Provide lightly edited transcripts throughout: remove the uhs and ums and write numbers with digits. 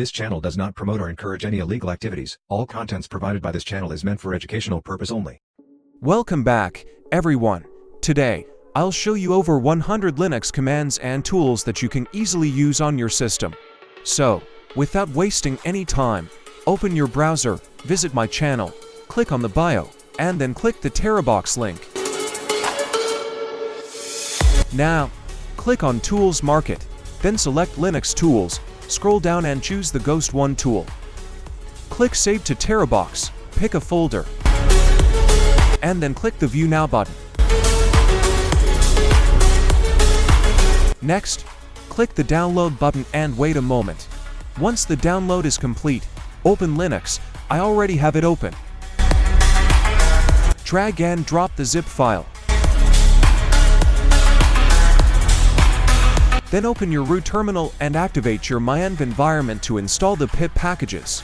This channel does not promote or encourage any illegal activities. All contents provided by this channel is meant for educational purpose only. Welcome back, everyone. Today, I'll show you over 100 Linux commands and tools that you can easily use on your system. So, without wasting any time, open your browser, visit my channel, click on the bio, and then click the terabox link. Now, click on Tools Market, then select Linux Tools, scroll down and choose the Ghost 1 tool. Click Save to Terabox, pick a folder, and then click the View Now button. Next, click the Download button and wait a moment. Once the download is complete, open Linux. I already have it open. Drag and drop the zip file. Then open your root terminal and activate your MyenV environment to install the pip packages.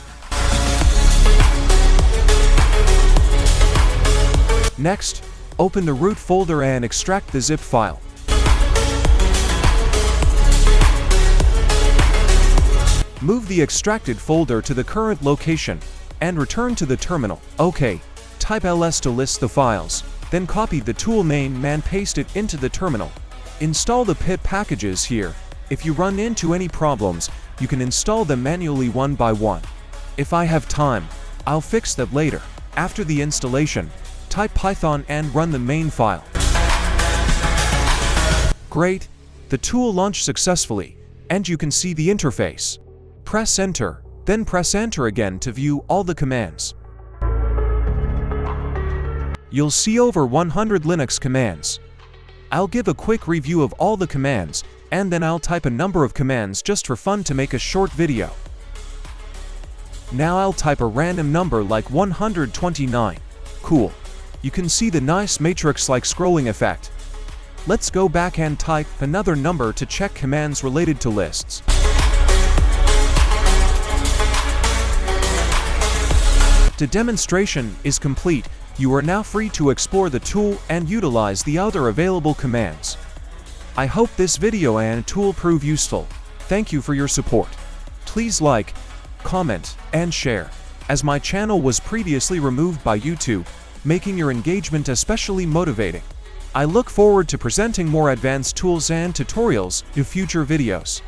Next, open the root folder and extract the zip file. Move the extracted folder to the current location and return to the terminal. OK, type ls to list the files, then copy the tool name and paste it into the terminal. Install the pip packages here. If you run into any problems, you can install them manually one by one. If I have time, I'll fix that later. After the installation, type Python and run the main file. Great! The tool launched successfully, and you can see the interface. Press Enter, then press Enter again to view all the commands. You'll see over 100 Linux commands. I'll give a quick review of all the commands, and then I'll type a number of commands just for fun to make a short video. Now I'll type a random number like 129. Cool. You can see the nice matrix-like scrolling effect. Let's go back and type another number to check commands related to lists. The demonstration is complete. You are now free to explore the tool and utilize the other available commands. I hope this video and tool prove useful. Thank you for your support. Please like, comment, and share, as my channel was previously removed by YouTube, making your engagement especially motivating. I look forward to presenting more advanced tools and tutorials in future videos.